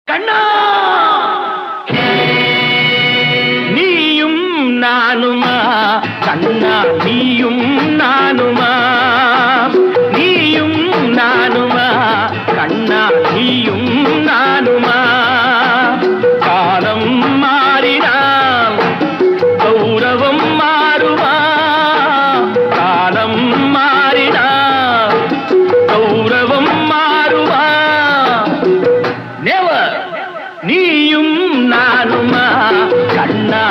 கண்ணா நீயும் நானுமா கண்ணா நீயும் நானுமா நீயும் நானுமா கண்ணா நீயும் நானுமா காலம் மாறினால் கௌரவம் மாறுமா காலம் மாறினால் கௌரவம் மாறுமா நெவர் நீயும் நானுமா கண்ணா